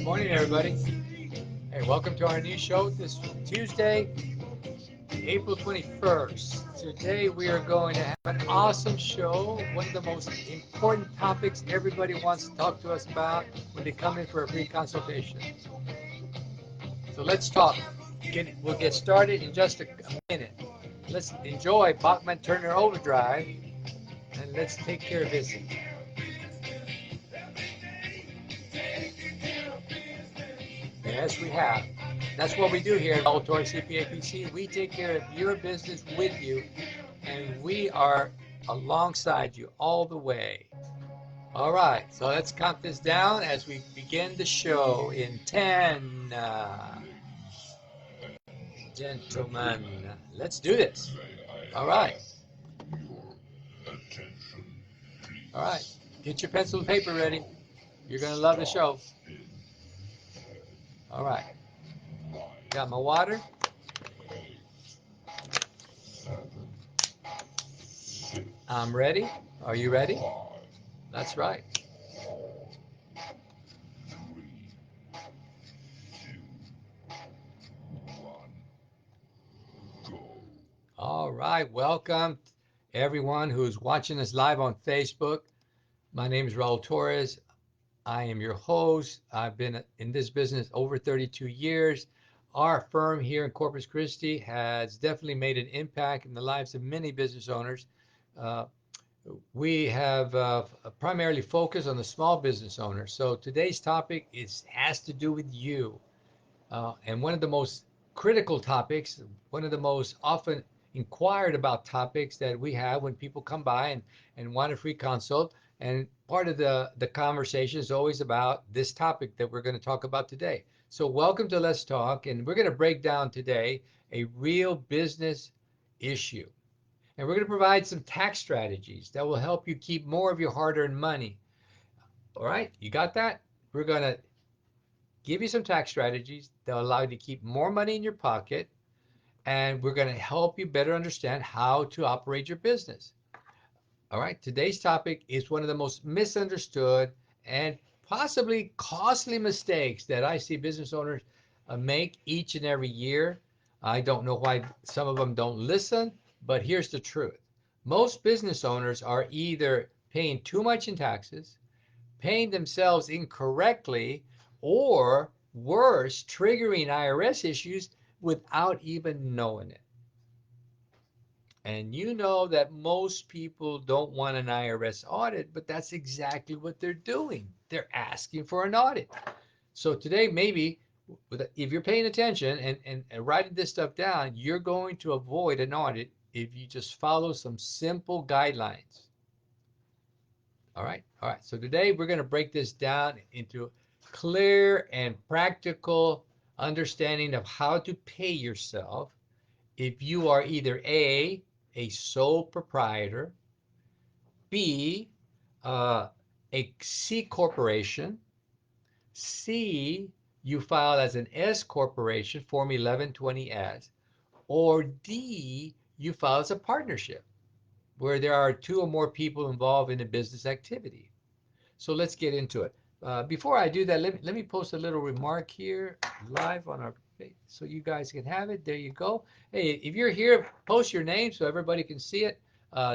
Good morning, everybody. Hey, welcome to our new show this Tuesday, April 21st. Today we are going to have an awesome show. One of the most important topics everybody wants to talk to us about when they come in for a free consultation. So let's talk. We'll get started in just a minute. Let's enjoy Bachman Turner Overdrive and let's take care of business. Yes, we have. That's what we do here at Altor CPAPC. We take care of your business with you, and we are alongside you all the way. All right, so let's count this down as we begin the show in 10. Gentlemen, let's do this. All right. All right, get your pencil and paper ready. You're going to love the show. All right. Got my water. I'm ready. Are you ready? That's right. All right, welcome everyone who's watching us live on Facebook. My name is Raul Torres. I am your host. I've been in this business over 32 years. Our firm here in Corpus Christi has definitely made an impact in the lives of many business owners. Uh, we have primarily focused on the small business owner. So today's topic has to do with you. And one of the most critical topics, one of the most often inquired about topics that we have when people come by and want a free consult. And part of the conversation is always about this topic that we're going to talk about today. So welcome to Let's Talk. And we're going to break down today a real business issue. And we're going to provide some tax strategies that will help you keep more of your hard-earned money. All right, you got that? We're going to give you some tax strategies that will allow you to keep more money in your pocket, and we're going to help you better understand how to operate your business. All right, today's topic is one of the most misunderstood and possibly costly mistakes that I see business owners make each and every year. I don't know why some of them don't listen, but here's the truth. Most business owners are either paying too much in taxes, paying themselves incorrectly, or worse, triggering IRS issues without even knowing it. And you know that most people don't want an IRS audit, but that's exactly what they're doing. They're asking for an audit. So today, maybe if you're paying attention and writing this stuff down, you're going to avoid an audit if you just follow some simple guidelines. All right. So today we're going to break this down into clear and practical understanding of how to pay yourself if you are either a sole proprietor, B, a C corporation, C, you file as an S corporation, Form 1120S, or D, you file as a partnership, where there are two or more people involved in a business activity. So let's get into it. Before I do that, let me post a little remark here live on our page so you guys can have it. There you go. Hey, if you're here, post your name so everybody can see it.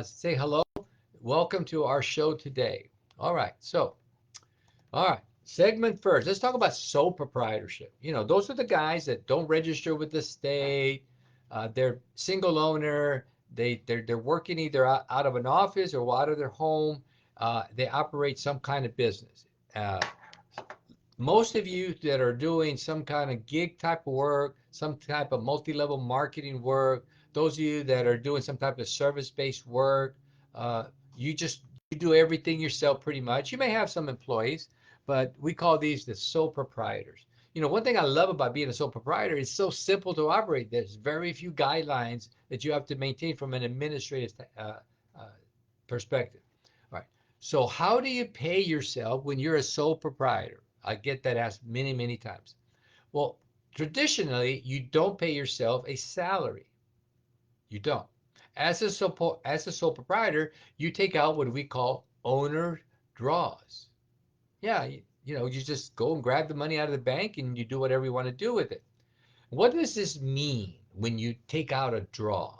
Say hello. Welcome to our show today. All right. Segment first. Let's talk about sole proprietorship. You know, those are the guys that don't register with the state. They're single owner. They're working either out of an office or out of their home. They operate some kind of business. Uh, Most of you that are doing some kind of gig type of work, some type of multi-level marketing work, those of you that are doing some type of service-based work, uh, you do everything yourself pretty much. You may have some employees, but we call these the sole proprietors. You know, one thing I love about being a sole proprietor is so simple to operate. There's very few guidelines that you have to maintain from an administrative uh, perspective. All right. So how do you pay yourself when you're a sole proprietor? I get that asked many, many times. Well, traditionally, you don't pay yourself a salary. You don't. As a sole proprietor, you take out what we call owner draws. Yeah, You just go and grab the money out of the bank and you do whatever you want to do with it. What does this mean when you take out a draw?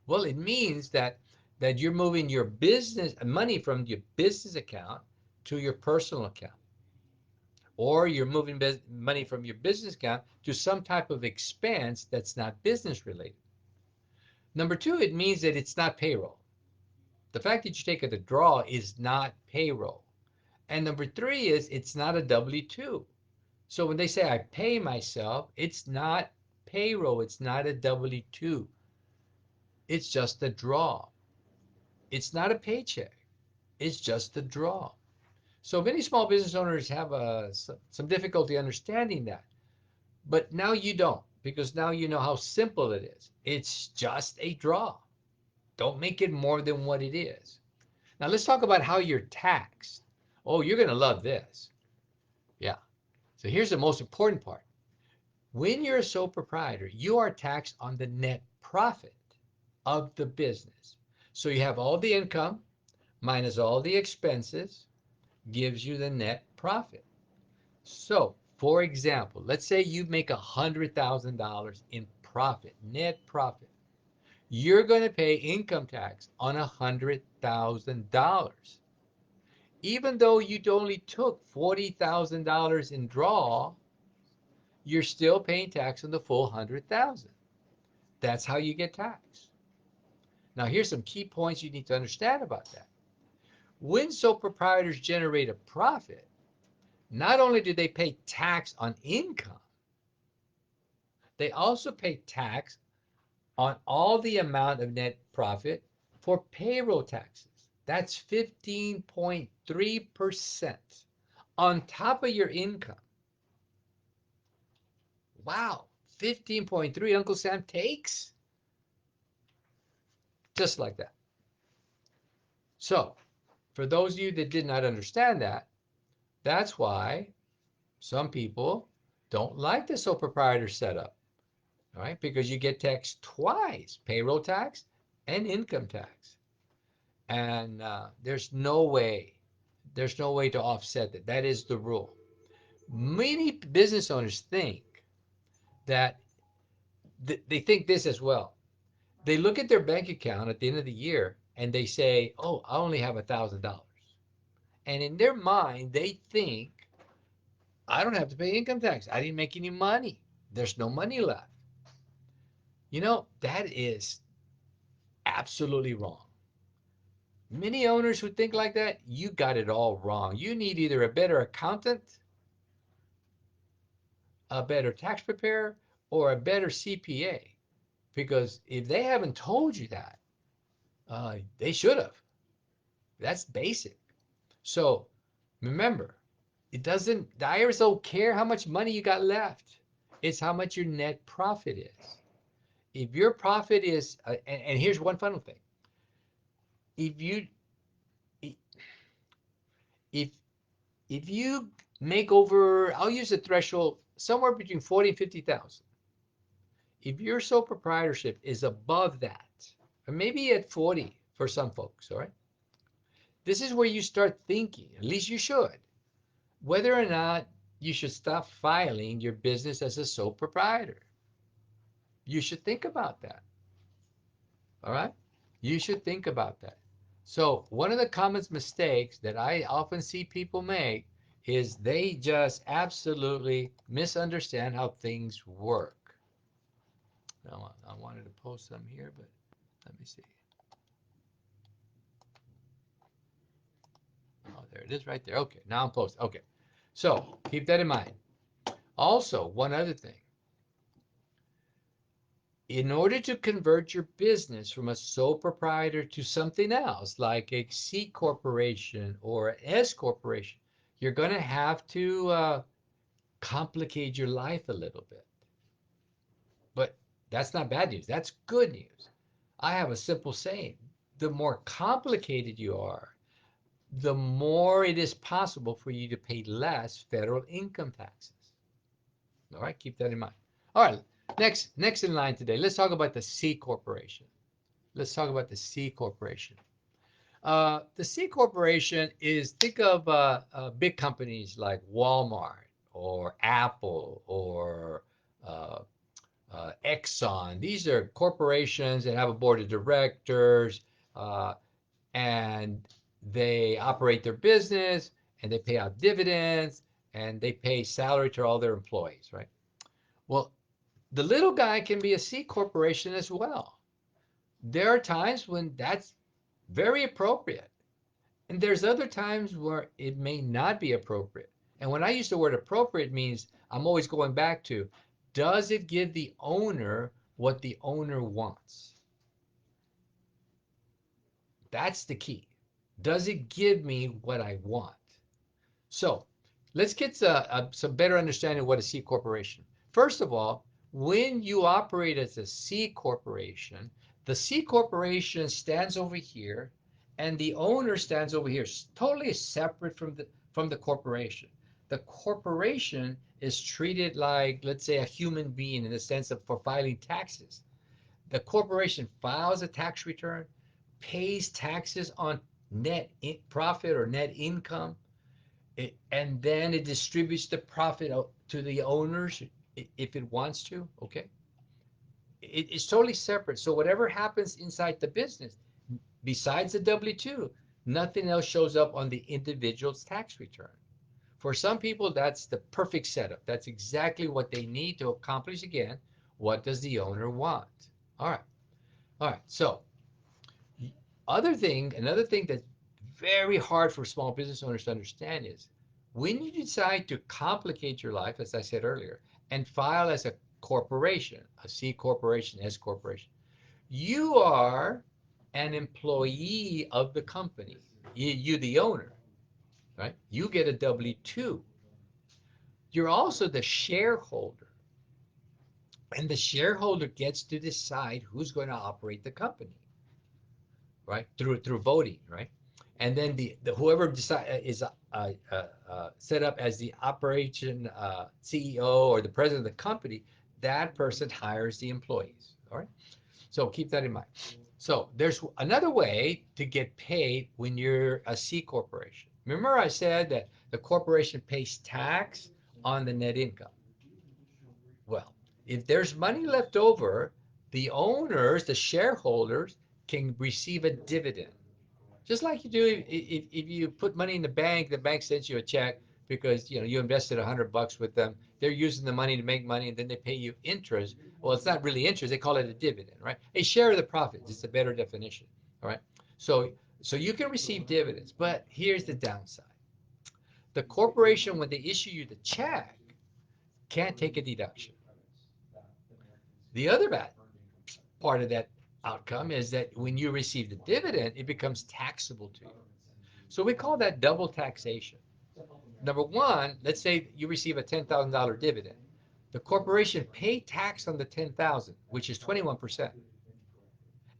Well, it means that you're moving your business money from your business account to your personal account, or you're moving money from your business account to some type of expense that's not business related. Number two, it means that it's not payroll. The fact that you take a draw is not payroll. And number three is it's not a W-2. So when they say I pay myself, it's not payroll. It's not a W-2. It's just a draw. It's not a paycheck. It's just a draw. So many small business owners have some difficulty understanding that. But now you don't, because now you know how simple it is. It's just a draw. Don't make it more than what it is. Now let's talk about how you're taxed. Oh, you're going to love this. Yeah. So here's the most important part. When you're a sole proprietor, you are taxed on the net profit of the business. So you have all the income minus all the expenses gives you the net profit. So, for example, let's say you make $100,000 in profit, net profit. You're going to pay income tax on $100,000. Even though you only took $40,000 in draw, you're still paying tax on the full 100,000. That's how you get taxed. Now, here's some key points you need to understand about that. When sole proprietors generate a profit, not only do they pay tax on income, they also pay tax on all the amount of net profit for payroll taxes. That's 15.3% on top of your income. Wow, 15.3 Uncle Sam takes? Just like that. So, for those of you that did not understand that, that's why some people don't like the sole proprietor setup. All right, because you get taxed twice, payroll tax and income tax. And there's no way to offset that. That is the rule. Many business owners think that they think this as well. They look at their bank account at the end of the year and they say, "Oh, I only have $1,000." And in their mind, they think, "I don't have to pay income tax. I didn't make any money. There's no money left." That is absolutely wrong. Many owners who think like that, you got it all wrong. You need either a better accountant, a better tax preparer, or a better CPA. Because if they haven't told you that, they should have. That's basic. So remember, the IRS don't care how much money you got left. It's how much your net profit is. If your profit is, and here's one final thing. If you, if if you make over, I'll use a threshold somewhere between 40 and 50,000. If your sole proprietorship is above that, or maybe at 40 for some folks, all right? This is where you start thinking, at least you should, whether or not you should stop filing your business as a sole proprietor. You should think about that, all right? You should think about that. So one of the common mistakes that I often see people make is they just absolutely misunderstand how things work. Now, I wanted to post some here, but let me see. Oh, there it is right there. Okay, now I'm posting. Okay, so keep that in mind. Also, one other thing. In order to convert your business from a sole proprietor to something else, like a C corporation or an S corporation, you're going to have to complicate your life a little bit. But that's not bad news. That's good news. I have a simple saying. The more complicated you are, the more it is possible for you to pay less federal income taxes. All right, keep that in mind. All right, next in line today, let's talk about the C corporation. Let's talk about the C corporation. The C corporation is, think of big companies like Walmart or Apple or uh, Exxon. These are corporations that have a board of directors, uh, and they operate their business, and they pay out dividends, and they pay salary to all their employees, right? Well, the little guy can be a C corporation as well. There are times when that's very appropriate. And there's other times where it may not be appropriate. And when I use the word appropriate, means I'm always going back to, does it give the owner what the owner wants? That's the key. Does it give me what I want? So let's get some better understanding of what a C corporation. First of all, when you operate as a C corporation, the C corporation stands over here, and the owner stands over here, totally separate from the corporation. The corporation is treated like, let's say, a human being in the sense of for filing taxes. The corporation files a tax return, pays taxes on profit or net income, and then it distributes the profit to the owners if it wants to. Okay, it's totally separate. So whatever happens inside the business, besides the W-2, nothing else shows up on the individual's tax return. For some people, that's the perfect setup. That's exactly what they need to accomplish. Again, what does the owner want? All right, all right. So another thing that's very hard for small business owners to understand is when you decide to complicate your life, as I said earlier, and file as a corporation, a C corporation, S corporation, you are an employee of the company. You the owner, right? You get a W-2. You're also the shareholder, and the shareholder gets to decide who's going to operate the company, right? Through voting, right? And then the whoever decide is set up as the operation CEO or the president of the company, that person hires the employees. All right. So keep that in mind. So there's another way to get paid when you're a C corporation. Remember I said that the corporation pays tax on the net income. Well, if there's money left over, the owners, the shareholders, can receive a dividend. Just like you do if you put money in the bank sends you a check because you invested $100 with them. They're using the money to make money, and then they pay you interest. Well, it's not really interest; they call it a dividend, right? A share of the profits. It's a better definition. All right. So so you can receive dividends, but here's the downside: the corporation, when they issue you the check, can't take a deduction. The other bad part of that outcome is that when you receive the dividend, it becomes taxable to you. So we call that double taxation. Number one, let's say you receive a $10,000 dividend. The corporation pay tax on the 10,000, which is 21%.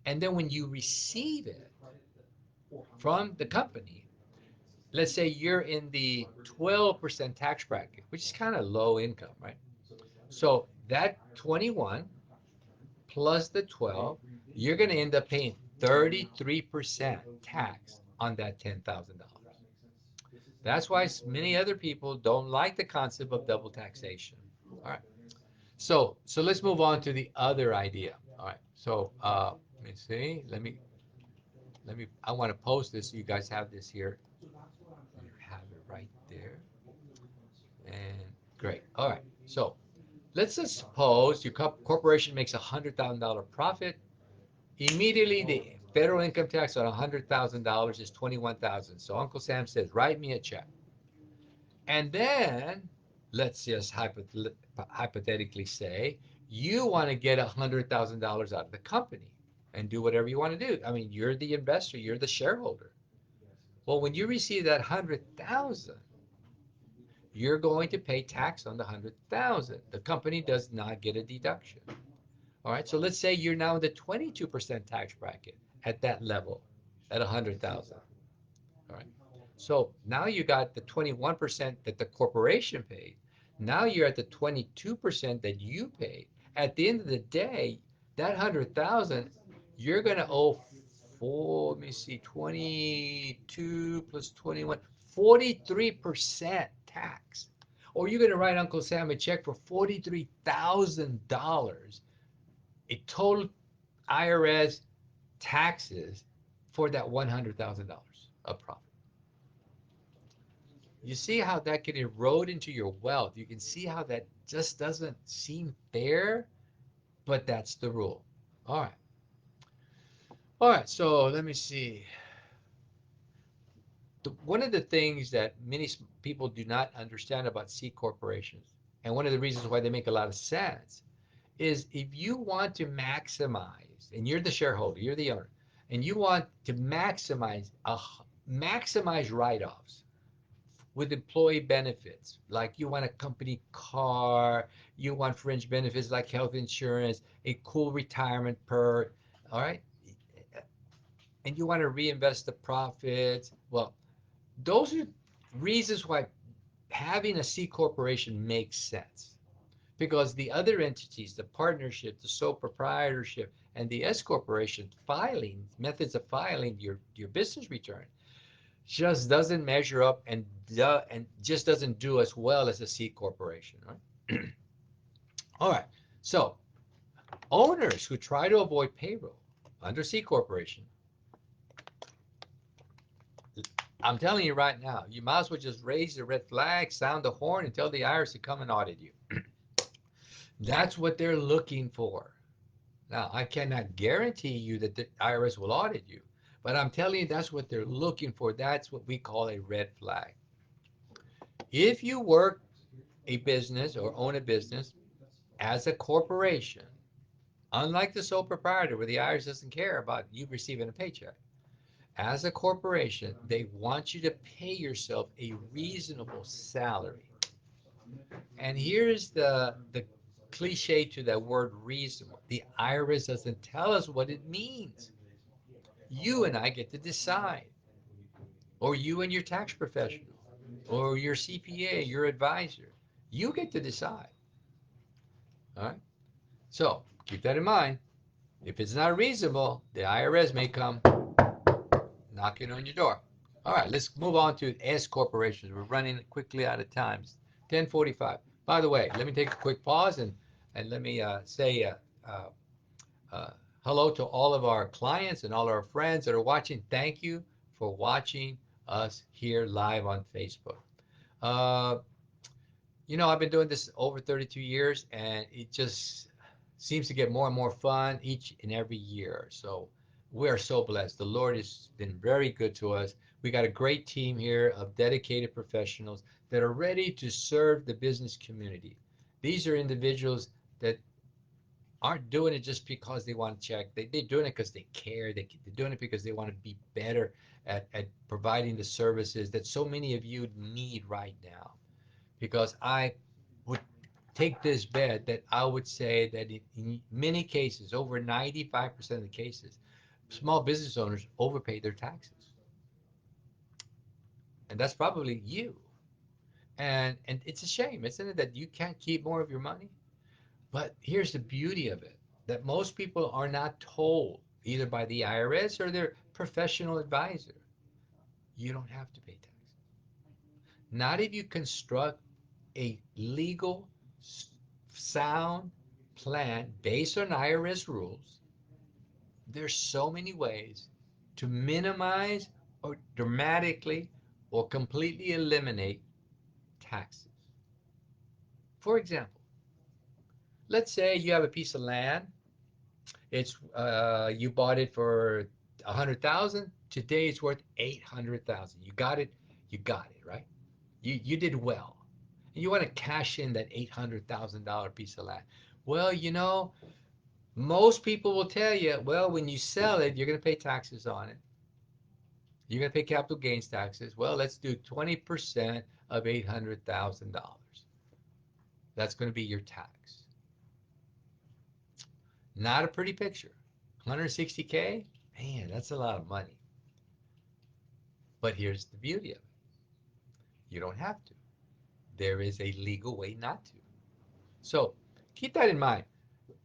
And then when you receive it from the company, let's say you're in the 12% tax bracket, which is kind of low income, right? So that 21 plus the 12, you're going to end up paying 33% tax on that $10,000. That's why many other people don't like the concept of double taxation. All right. So let's move on to the other idea. All right. So let me see. Let me. I want to post this. So you guys have this here. You have it right there. And great. All right. So let's just suppose your corporation makes $100,000 profit. Immediately, the federal income tax on $100,000 is 21,000. So Uncle Sam says, write me a check. And then let's just hypothetically say you want to get $100,000 out of the company and do whatever you want to do. I mean, you're the investor, you're the shareholder. Well, when you receive that 100,000, you're going to pay tax on the 100,000. The company does not get a deduction. All right. So let's say you're now in the 22% tax bracket at that level at 100,000. All right. So now you got the 21% that the corporation paid. Now you're at the 22% that you paid. At the end of the day, that 100,000, you're going to owe let me see, 22 plus 21, 43% tax. Or you're going to write Uncle Sam a check for $43,000, a total IRS taxes for that $100,000 of profit. You see how that can erode into your wealth. You can see how that just doesn't seem fair, but that's the rule. All right. All right. So let me see. One of the things that many people do not understand about C corporations, and one of the reasons why they make a lot of sense, is if you want to maximize, and you're the shareholder, you're the owner, and you want to maximize write-offs with employee benefits, like you want a company car, you want fringe benefits like health insurance, a cool retirement perk, all right? And you want to reinvest the profits. Well, those are reasons why having a C corporation makes sense. Because the other entities, the partnership, the sole proprietorship, and the S corporation filing methods of filing your business return just doesn't measure up and just doesn't do as well as a C corporation, right? All right. So owners who try to avoid payroll under C corporation, I'm telling you right now, you might as well just raise the red flag, sound the horn, and tell the IRS to come and audit you. That's what they're looking for. Now, I cannot guarantee you that the IRS will audit you, but I'm telling you that's what they're looking for. That's what we call a red flag. If you work a business or own a business as a corporation, unlike the sole proprietor where the IRS doesn't care about you receiving a paycheck, as a corporation, they want you to pay yourself a reasonable salary. And here's the cliche to that word reasonable. The IRS doesn't tell us what it means. You and I get to decide, or you and your tax professional, or your CPA, your advisor. You get to decide. All right. So keep that in mind. If it's not reasonable, the IRS may come knocking on your door. All right, let's move on to S corporations. We're running quickly out of time. 10:45. By the way, let me take a quick pause and let me say uh, uh, hello to all of our clients and all our friends that are watching. Thank you for watching us here live on Facebook. Uh, I've been doing this over 32 years, and it just seems to get more and more fun each and every year. So we are so blessed. The Lord has been very good to us. We got a great team here of dedicated professionals that are ready to serve the business community. These are individuals that aren't doing it just because they want to check. They're doing it because they care. They're doing it because they want to be better at providing the services that so many of you need right now. Because I would take this bet that I would say that in many cases, over 95% of the cases, small business owners overpay their taxes. And that's probably you. And it's a shame, isn't it, that you can't keep more of your money? But here's the beauty of it, that most people are not told, either by the IRS or their professional advisor, you don't have to pay taxes. Not if you construct a legal, sound plan based on IRS rules. There's so many ways to minimize or dramatically or completely eliminate taxes. For example, let's say you have a piece of land. It's you bought it for 100,000. Today it's worth 800,000. You got it. You got it, right? You did well. And you want to cash in that $800,000 piece of land. Well, most people will tell you, well, when you sell it, you're going to pay taxes on it. You're going to pay capital gains taxes. Well, let's do 20% of $800,000. That's going to be your tax. Not a pretty picture. 160K? Man, that's a lot of money. But here's the beauty of it. You don't have to. There is a legal way not to. So keep that in mind.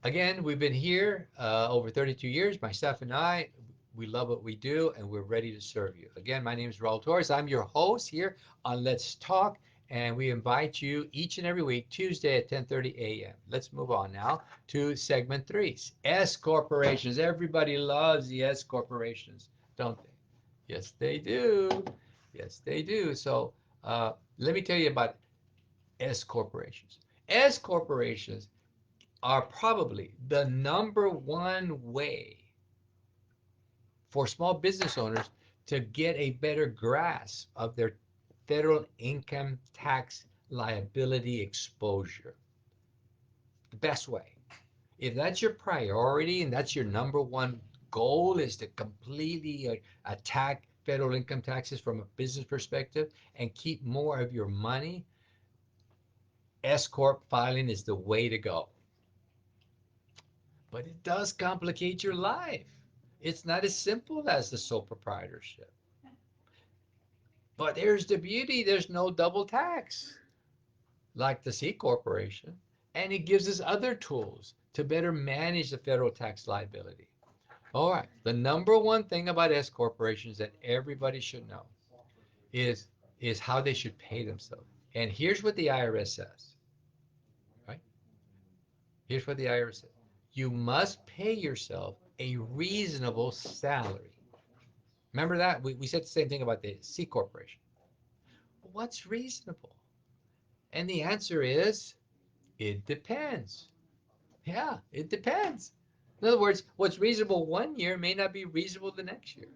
Again, we've been here over 32 years, my staff and I. We love what we do, and we're ready to serve you. Again, my name is Raul Torres. I'm your host here on Let's Talk, and we invite you each and every week, Tuesday at 10:30 a.m. Let's move on now to segment three. S corporations. Everybody loves the S corporations, don't they? Yes, they do. Yes, they do. So let me tell you about S corporations. S corporations are probably the number one way for small business owners to get a better grasp of their federal income tax liability exposure. The best way. If that's your priority and that's your number one goal is to completely attack federal income taxes from a business perspective and keep more of your money, S corp filing is the way to go. But it does complicate your life. It's not as simple as the sole proprietorship. But here's the beauty, there's no double tax like the C corporation. And it gives us other tools to better manage the federal tax liability. All right, the number one thing about S corporations that everybody should know is, is how they should pay themselves. And here's what the IRS says, right? Here's what the IRS says. You must pay yourself a reasonable salary. Remember that? We said the same thing about the C corporation. What's reasonable? And the answer is, it depends. Yeah, it depends. In other words, what's reasonable one year may not be reasonable the next year.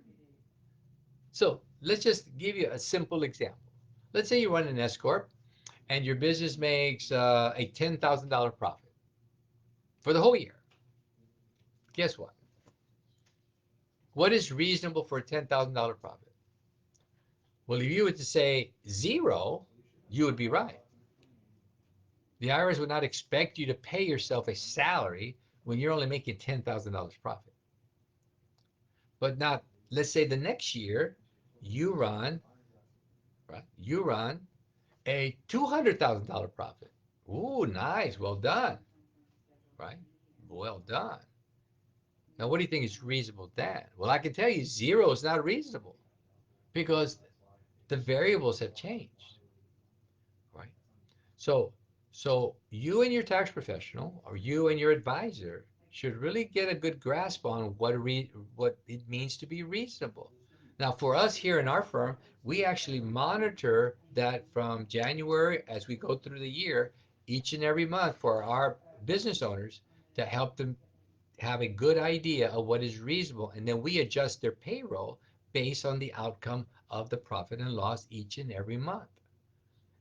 So let's just give you a simple example. Let's say you run an S Corp and your business makes a $10,000 profit for the whole year. Guess what? What is reasonable for a $10,000 profit? Well, if you were to say zero, you would be right. The IRS would not expect you to pay yourself a salary when you're only making $10,000 profit. But not, let's say the next year you run, right? You run a $200,000 profit. Ooh, nice. Well done, right? Well done. Now, what do you think is reasonable then? Well, I can tell you zero is not reasonable because the variables have changed, right? So, so you and your tax professional or you and your advisor should really get a good grasp on what it means to be reasonable. Now, for us here in our firm, we actually monitor that from January as we go through the year, each and every month for our business owners to help them have a good idea of what is reasonable. And then we adjust their payroll based on the outcome of the profit and loss each and every month.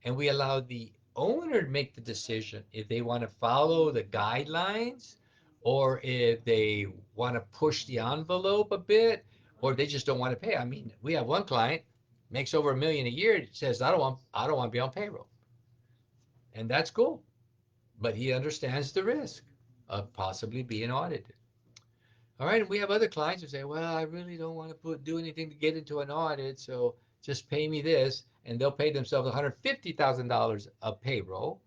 And we allow the owner to make the decision if they want to follow the guidelines or if they want to push the envelope a bit or they just don't want to pay. I mean, we have one client makes over $1 million a year, says I don't want to be on payroll. And that's cool. But he understands the risk of possibly being audited. All right, and we have other clients who say, well, I really don't want to do anything to get into an audit, so just pay me this, and they'll pay themselves $150,000 of payroll,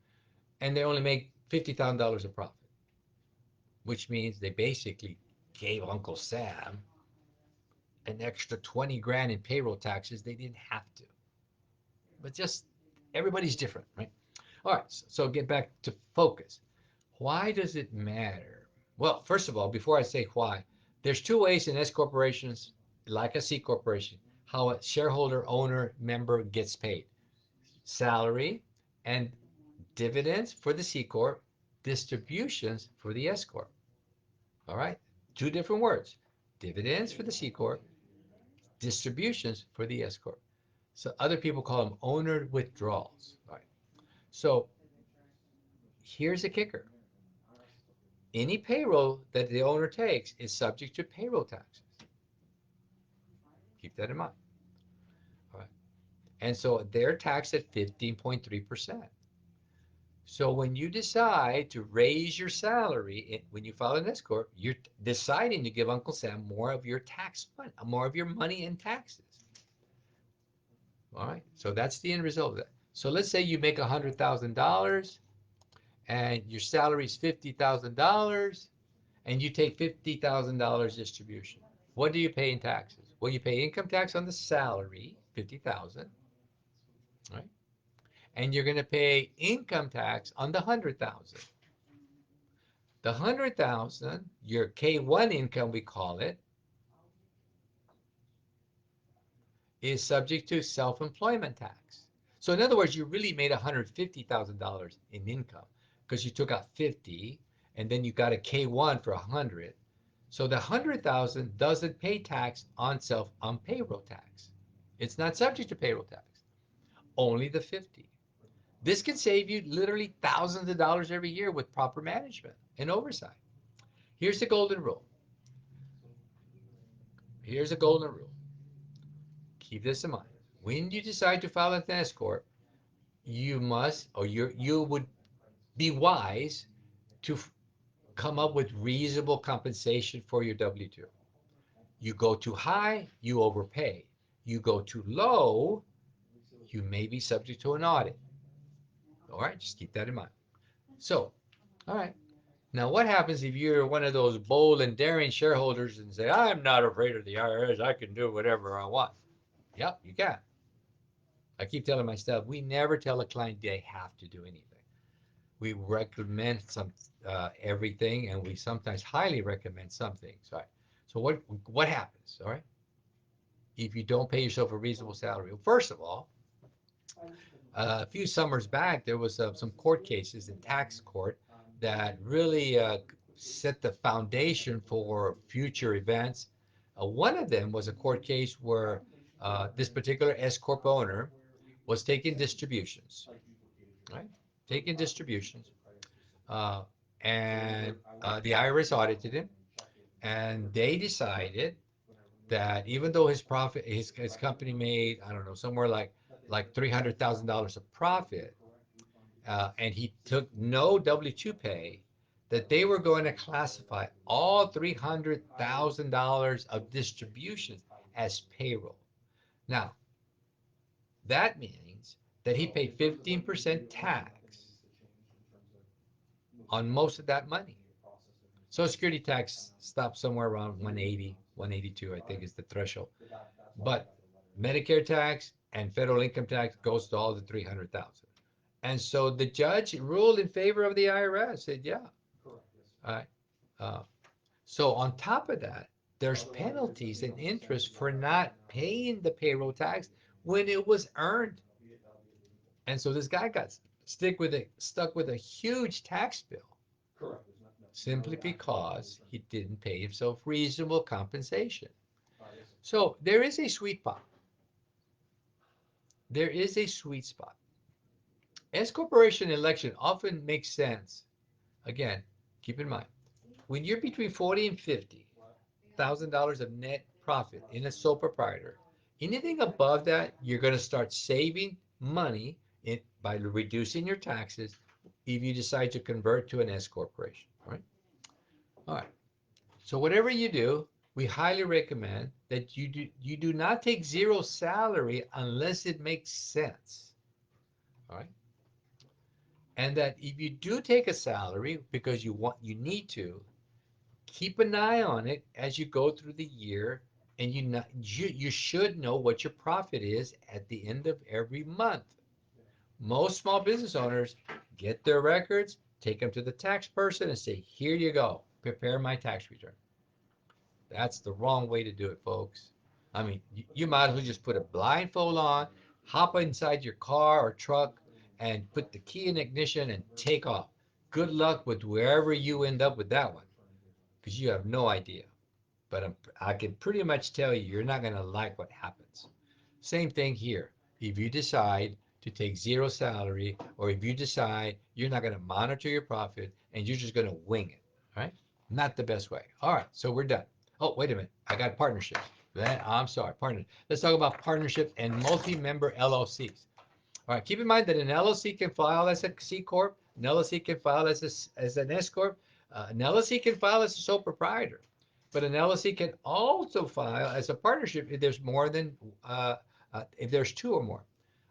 and they only make $50,000 of profit, which means they basically gave Uncle Sam an extra 20 grand in payroll taxes they didn't have to. But just everybody's different, right? All right, so get back to focus. Why does it matter? Well, first of all, before I say why, there's two ways in S corporations, like a C corporation, how a shareholder, owner, member gets paid. Salary and dividends for the C corp, distributions for the S corp. All right, two different words. Dividends for the C corp, distributions for the S corp. So other people call them owner withdrawals. All right. So here's a kicker. Any payroll that the owner takes is subject to payroll taxes. Keep that in mind. All right. And so they're taxed at 15.3%. So when you decide to raise your salary, when you file an S corp, you're deciding to give Uncle Sam more of your tax money, more of your money in taxes. All right. So that's the end result of that. So let's say you make $100,000 and your salary is $50,000 and you take $50,000 distribution. what do you pay in taxes? Well, you pay income tax on the salary, 50,000, right? And you're going to pay income tax on the 100,000. The 100,000, your K1 income, we call it, is subject to self-employment tax. So in other words, you really made $150,000 in income because you took out 50 and then you got a K1 for 100. So the 100,000 doesn't pay tax on payroll tax. It's not subject to payroll tax. Only the 50. This can save you literally thousands of dollars every year with proper management and oversight. Here's the golden rule. Here's a golden rule. Keep this in mind. When you decide to file an S corp, you must, or you would be wise to come up with reasonable compensation for your W-2. You go too high, you overpay. You go too low, you may be subject to an audit. All right, just keep that in mind. So, all right. Now, what happens if you're one of those bold and daring shareholders and say, I'm not afraid of the IRS, I can do whatever I want? Yep, you can. I keep telling my staff, we never tell a client they have to do anything. We recommend everything, and we sometimes highly recommend some things. Right? So what happens? All right, if you don't pay yourself a reasonable salary. Well, first of all, a few summers back, there was some court cases in tax court that really set the foundation for future events. One of them was a court case where this particular S corp owner was taking distributions, right? Taking distributions, uh, and the IRS audited him, and they decided that even though his company made, I don't know, somewhere like $300,000 of profit, and he took no W-2 pay, that they were going to classify all $300,000 of distributions as payroll. Now, that means that he paid 15% tax on most of that money. Social Security tax stops somewhere around 180, 182, I think is the threshold. But Medicare tax and federal income tax goes to all the 300,000. And so the judge ruled in favor of the IRS, said, yeah. All right. Uh, so on top of that, there's penalties and interest for not paying the payroll tax when it was earned. And so this guy got stuck with a huge tax bill simply because he didn't pay himself reasonable compensation. So there is a sweet spot. There is a sweet spot. S corporation election often makes sense. Again, keep in mind, when you're between 40 and $50,000 of net profit in a sole proprietor, anything above that, you're going to start saving money by reducing your taxes if you decide to convert to an S corporation. All right. All right. So whatever you do, we highly recommend that you do not take zero salary unless it makes sense. All right. And that if you do take a salary because you need to, keep an eye on it as you go through the year, and you should know what your profit is at the end of every month. Most small business owners get their records, take them to the tax person and say, here you go, prepare my tax return. That's the wrong way to do it, folks. I mean, you might as well just put a blindfold on, hop inside your car or truck, and put the key in ignition and take off. Good luck with wherever you end up with that one, because you have no idea. But I can pretty much tell you, you're not going to like what happens. Same thing here. If you decide to take zero salary, or if you decide you're not going to monitor your profit and you're just going to wing it, right? Not the best way. All right, so we're done. Oh, wait a minute. I got partnerships. I'm sorry, partner. Let's talk about partnerships and multi-member LLCs. All right, keep in mind that an LLC can file as a C corp, an LLC can file as an S corp, an LLC can file as a sole proprietor, but an LLC can also file as a partnership if there's more than if there's two or more.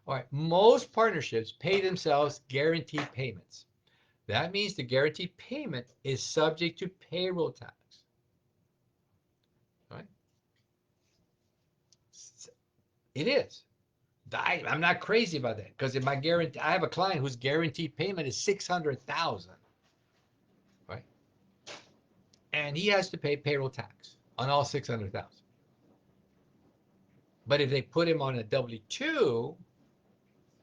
All right, most partnerships pay themselves guaranteed payments. That means the guaranteed payment is subject to payroll tax. All right. It is. I'm not crazy about that because if my guarantee, I have a client whose guaranteed payment is 600,000, right? And he has to pay payroll tax on all 600,000. But if they put him on a W-2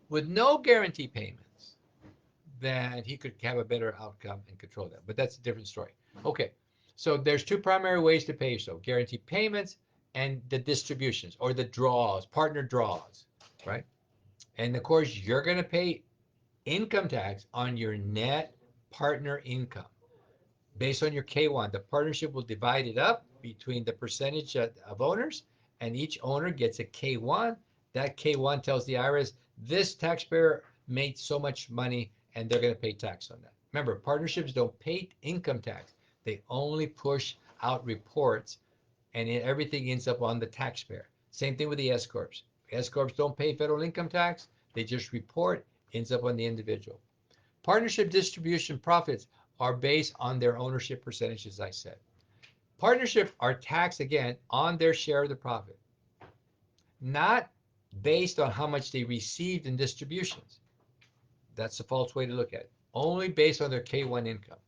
with no guarantee payments, then he could have a better outcome and control that. But that's a different story. Okay, so there's two primary ways to pay yourself: guaranteed payments and the distributions or the draws, partner draws, right? And of course, you're going to pay income tax on your net partner income based on your K1. The partnership will divide it up between the percentage of owners, and each owner gets a K1. That K1 tells the IRS this taxpayer made so much money and they're going to pay tax on that. Remember, partnerships don't pay income tax. They only push out reports and everything ends up on the taxpayer. Same thing with the S corps. S corps don't pay federal income tax. They just report, ends up on the individual. Partnership distribution profits are based on their ownership percentage, as I said. Partnerships are taxed again on their share of the profit, not based on how much they received in distributions. That's a false way to look at it. Only based on their K1 income.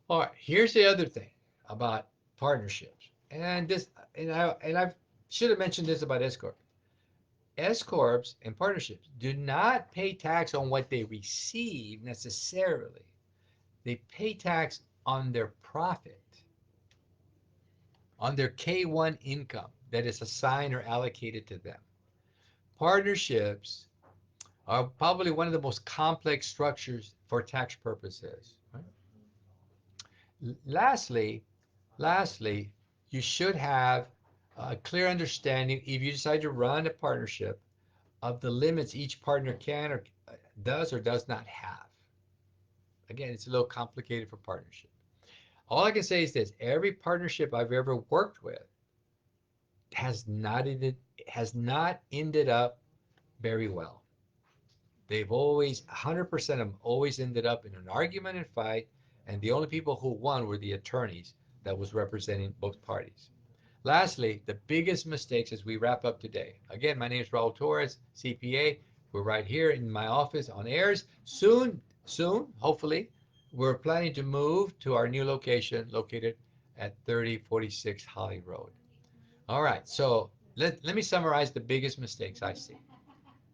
All right, here's the other thing about partnerships. And I should have mentioned this about S corp. S corps and partnerships do not pay tax on what they receive necessarily. They pay tax on their profit, on their K1 income that is assigned or allocated to them. Partnerships are probably one of the most complex structures for tax purposes. Right? Lastly, lastly, you should have a clear understanding if you decide to run a partnership of the limits each partner can or does not have. Again, it's a little complicated for partnership. All I can say is this: every partnership I've ever worked with has not ended up very well. They've always 100% of them always ended up in an argument and fight, and the only people who won were the attorneys that was representing both parties. Lastly, the biggest mistakes as we wrap up today. Again, my name is Raul Torres, CPA. We're right here in my office on airs. Soon, hopefully, we're planning to move to our new location located at 3046 Holly Road. All right, so let me summarize the biggest mistakes I see.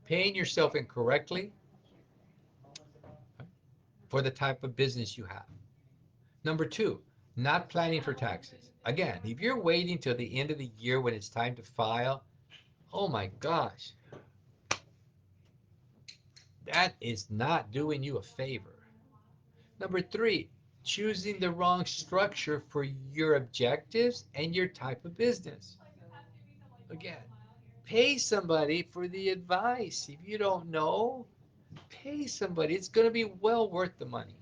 Paying yourself incorrectly for the type of business you have. Number two, not planning for taxes. Again, if you're waiting till the end of the year when it's time to file, oh my gosh, that is not doing you a favor. Number three, choosing the wrong structure for your objectives and your type of business. Again, pay somebody for the advice. If you don't know, pay somebody. It's going to be well worth the money.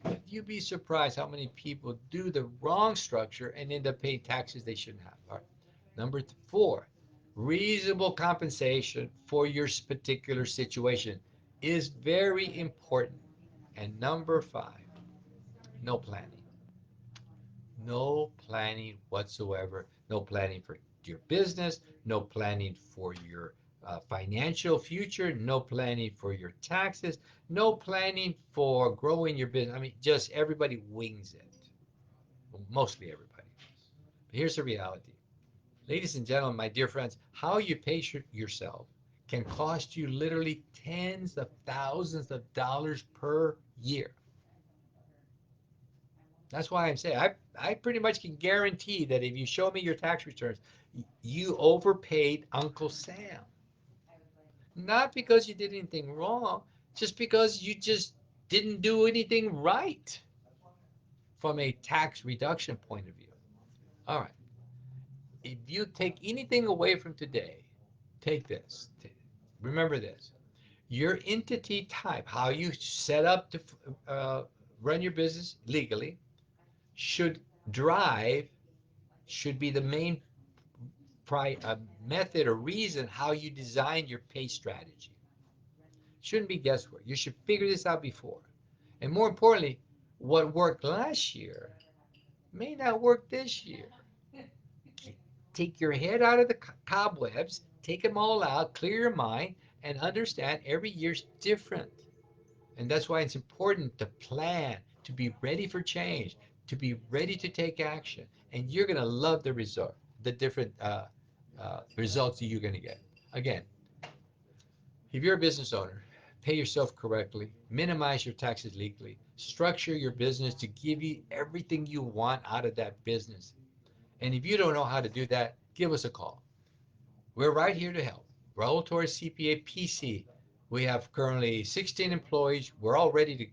But you'd be surprised how many people do the wrong structure and end up paying taxes they shouldn't have. All right. Number four, reasonable compensation for your particular situation is very important. And number five, no planning. No planning whatsoever. No planning for your business. No planning for your financial future. No planning for your taxes. No planning for growing your business. I mean, just everybody wings it. Well, mostly everybody. But here's the reality. Ladies and gentlemen, my dear friends, how you pay yourself can cost you literally tens of thousands of dollars per year. That's why I'm saying I pretty much can guarantee that if you show me your tax returns, you overpaid Uncle Sam. Not because you did anything wrong, just because you just didn't do anything right from a tax reduction point of view. All right. If you take anything away from today, take this. Remember this. Your entity type, how you set up to uh, run your business legally, should drive, should be the main method or reason how you design your pay strategy. Shouldn't be guesswork. You should figure this out before. And more importantly, what worked last year may not work this year. take your head out of the cobwebs, take them all out, clear your mind, and understand every year's different. And that's why it's important to plan, to be ready for change, to be ready to take action. And you're going to love the result, the different results that you're going to get. Again, if you're a business owner, pay yourself correctly, minimize your taxes legally, structure your business to give you everything you want out of that business. And if you don't know how to do that, give us a call. We're right here to help. Raul Torres CPA PC. We have currently 16 employees. We're all ready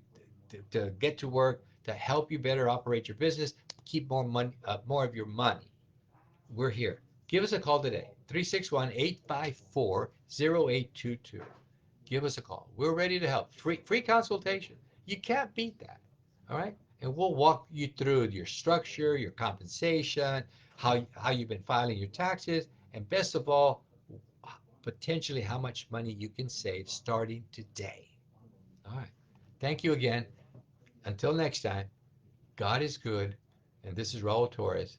to get to work to help you better operate your business, keep more money, more of your money. We're here. Give us a call today, 361-854-0822. Give us a call. We're ready to help. Free consultation. You can't beat that. All right? And we'll walk you through your structure, your compensation, how you've been filing your taxes, and best of all, potentially how much money you can save starting today. All right. Thank you again. Until next time, God is good. And this is Raul Torres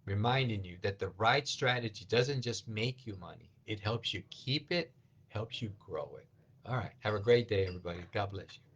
reminding you that the right strategy doesn't just make you money, it helps you keep it, helps you grow it. All right. Have a great day, everybody. God bless you.